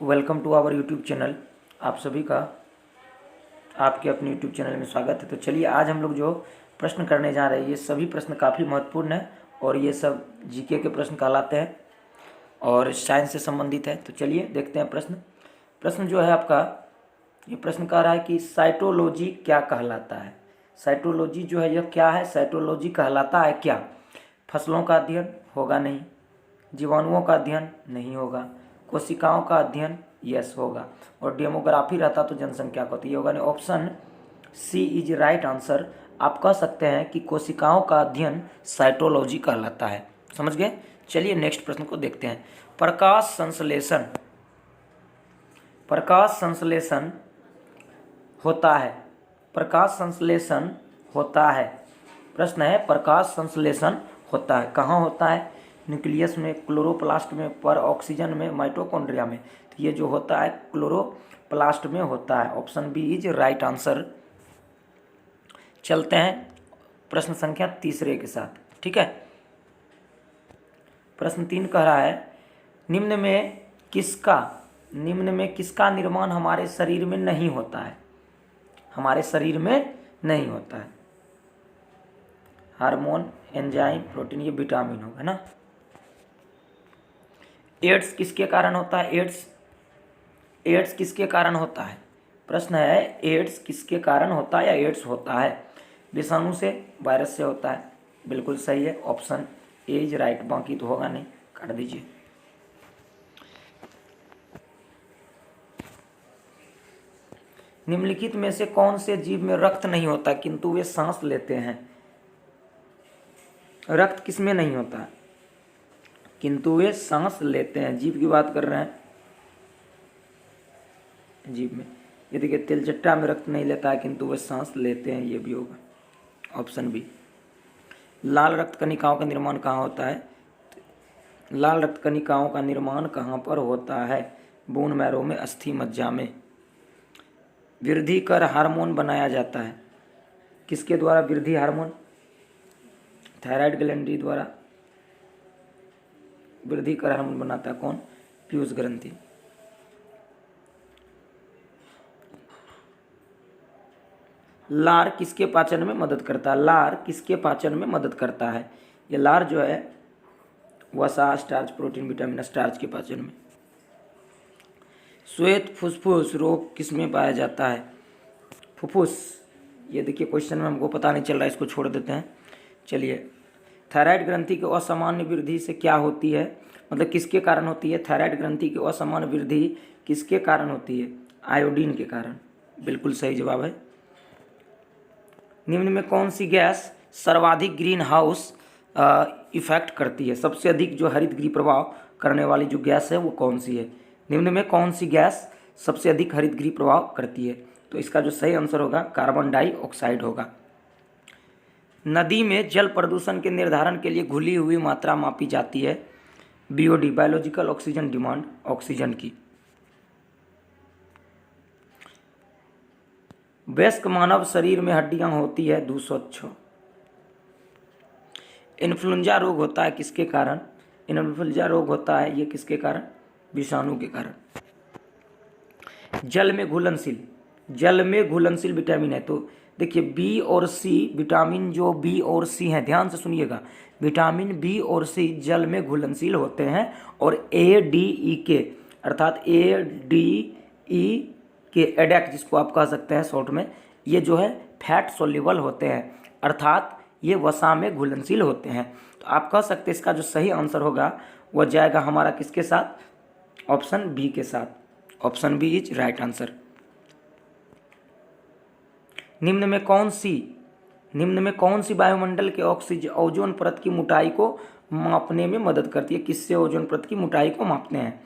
Welcome to our YouTube channel. आप सभी का आपके अपने यूट्यूब चैनल में स्वागत है। तो चलिए आज हम लोग जो प्रश्न करने जा रहे हैं ये सभी प्रश्न काफ़ी महत्वपूर्ण है और ये सब जीके के प्रश्न कहलाते हैं और साइंस से संबंधित है। तो चलिए देखते हैं प्रश्न जो है आपका, ये प्रश्न कह रहा है कि साइटोलॉजी क्या कहलाता है। साइटोलॉजी जो है यह क्या है, साइटोलॉजी कहलाता है क्या। फसलों का अध्ययन होगा नहीं, जीवाणुओं का अध्ययन नहीं होगा, कोशिकाओं का अध्ययन यस होगा, और डेमोग्राफी रहता तो जनसंख्या को, तो ये होगा नहीं। Option C is right answer. आप कह सकते हैं कि कोशिकाओं का अध्ययन साइटोलॉजी कहलाता है। समझ गए। चलिए नेक्स्ट प्रश्न को देखते हैं। प्रकाश संश्लेषण होता है। प्रकाश संश्लेषण होता है। प्रश्न है प्रकाश संश्लेषण होता है कहाँ होता है। न्यूक्लियस में, क्लोरोप्लास्ट में, पर ऑक्सीजन में, माइटोकॉन्ड्रिया में। तो ये जो होता है क्लोरोप्लास्ट में होता है। Option B is right answer. चलते हैं प्रश्न संख्या तीसरे के साथ। ठीक है। प्रश्न 3 कह रहा है निम्न में किसका निर्माण हमारे शरीर में नहीं होता है। हमारे शरीर में नहीं होता है। हार्मोन, एंजाइम, प्रोटीन, ये विटामिन होगा ना। एड्स किसके कारण होता है। एड्स किसके कारण होता है। प्रश्न है एड्स किसके कारण होता है या एड्स होता है। विषाणु से, वायरस से होता है। बिल्कुल सही है। Option A is right. बाकी तो होगा नहीं, काट दीजिए। निम्नलिखित में से कौन से जीव में रक्त नहीं होता किंतु वे सांस लेते हैं। रक्त किसमें नहीं होता है किंतु वे सांस लेते हैं। जीव की बात कर रहे हैं। जीव में ये देखिए तिलचट्टा में रक्त नहीं लेता है किंतु वे सांस लेते हैं, ये भी होगा। Option B. लाल रक्त कणिकाओं का निर्माण कहाँ होता है। लाल रक्त कणिकाओं का निर्माण कहाँ पर होता है। बोन मैरो में, अस्थि मज्जा में। वृद्धि कर हार्मोन बनाया जाता है किसके द्वारा। वृद्धि हार्मोन थायराइड ग्लैंड द्वारा वृद्धि कर हार्मोन बनाता है कौन। पीयूष ग्रंथि। लार किसके पाचन में मदद करता है। लार किसके पाचन में मदद करता है। ये लार जो है वसा, स्टार्च, प्रोटीन, विटामिन, स्टार्च के पाचन में। श्वेत फुफ्फुस रोग किसमें पाया जाता है। फुफ्फुस, ये देखिए क्वेश्चन में हमको पता नहीं चल रहा है, इसको छोड़ देते हैं। चलिए, थायराइड ग्रंथि की असामान्य वृद्धि से क्या होती है, मतलब किसके कारण होती है। थायराइड ग्रंथि की असामान्य वृद्धि किसके कारण होती है। आयोडीन के कारण। बिल्कुल सही जवाब है। निम्न में कौन सी गैस सर्वाधिक ग्रीन हाउस इफेक्ट करती है। सबसे अधिक जो हरित गृह प्रभाव करने वाली जो गैस है वो कौन सी है। निम्न में कौन सी गैस सबसे अधिक हरित गृह प्रभाव करती है। तो इसका जो सही आंसर होगा कार्बन डाइऑक्साइड होगा। नदी में जल प्रदूषण के निर्धारण के लिए घुली हुई मात्रा मापी जाती है। BOD, biological oxygen demand, oxygen की। वयस्क मानव शरीर में हड्डियां होती है 206। इन्फ्लुएंजा रोग होता है किसके कारण। इन्फ्लुएंजा रोग होता है ये किसके कारण। विषाणु के कारण। जल में घुलनशील विटामिन है। तो देखिए बी और सी विटामिन, जो बी और सी हैं, ध्यान से सुनिएगा। विटामिन बी और सी जल में घुलनशील होते हैं और ए डी ई के, अर्थात ए डी ई के एडेक्ट, जिसको आप कह सकते हैं शॉर्ट में, ये जो है फैट सोल्यूबल होते हैं, अर्थात ये वसा में घुलनशील होते हैं। तो आप कह सकते हैं इसका जो सही आंसर होगा वह जाएगा हमारा किसके साथ। ऑप्शन बी के साथ। Option B is right answer. निम्न में कौन सी वायुमंडल के ऑक्सीजन ओजोन परत की मोटाई को मापने में मदद करती है। किससे ओजोन परत की मोटाई को मापते हैं।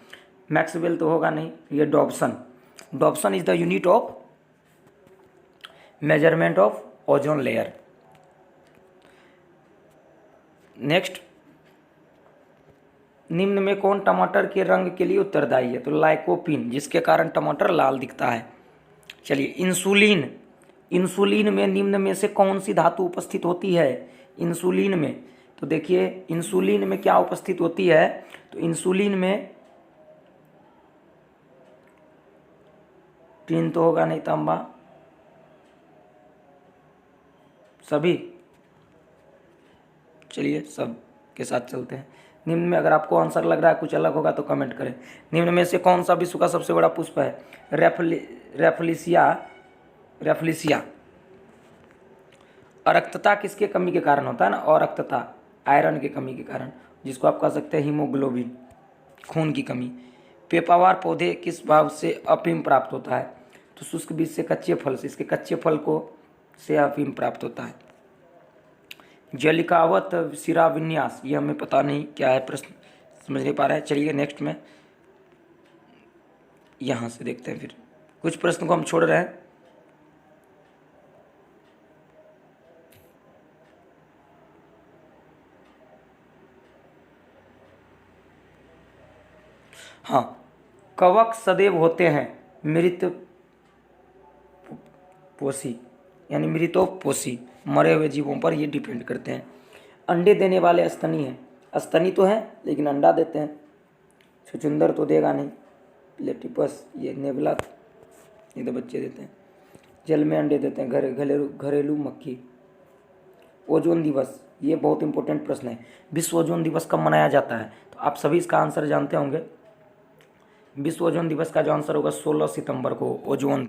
मैक्सवेल तो होगा नहीं, ये Dobson is the unit of measurement of ozone layer. Next, निम्न में कौन टमाटर के रंग के लिए उत्तरदायी है। तो लाइकोपीन, जिसके कारण टमाटर लाल दिखता है। चलिए, इंसुलिन में निम्न में से कौन सी धातु उपस्थित होती है। इंसुलिन में, तो देखिए इंसुलिन में क्या उपस्थित होती है। तो इंसुलिन में टीन तो होगा नहीं, तांबा, सभी। चलिए सब के साथ चलते हैं। निम्न में अगर आपको आंसर लग रहा है कुछ अलग होगा तो कमेंट करें। निम्न में से कौन सा विश्व का सबसे बड़ा पुष्प है? रेफलिसिया। अरक्तता किसके कमी के कारण होता है ना? अरक्तता आयरन की कमी के कारण, जिसको आप कह सकते हैं हीमोग्लोबिन, खून की कमी। पेपावर पौधे किस भाव से अफीम प्राप्त होता है? तो शुष्क बीज से, कच्चे फल से। इसके कच्चे फल को से अफीम प्राप्त होता है। जलिकावत शिरा विन्यास, ये हमें पता नहीं क्या है, प्रश्न समझ नहीं पा रहे हैं। चलिए नेक्स्ट में यहाँ से देखते हैं, फिर कुछ प्रश्न को हम छोड़ रहे हैं। हाँ, कवक सदैव होते हैं मृत पोषी, यानी मृतोपोषी, मरे हुए जीवों पर ये डिपेंड करते हैं। अंडे देने वाले स्तनी हैं, स्तनी तो है लेकिन अंडा देते हैं। छुचुंदर तो देगा नहीं, प्लेटिपस, ये नेबला, ये तो बच्चे देते हैं। जल में अंडे देते हैं घरेलू मक्खी। ओजोन दिवस, ये बहुत इंपॉर्टेंट प्रश्न है। विश्व ओजोन दिवस कब मनाया जाता है? तो आप सभी इसका आंसर जानते होंगे। विश्व ओजोन दिवस का जो आंसर होगा 16 सितंबर को ओजोन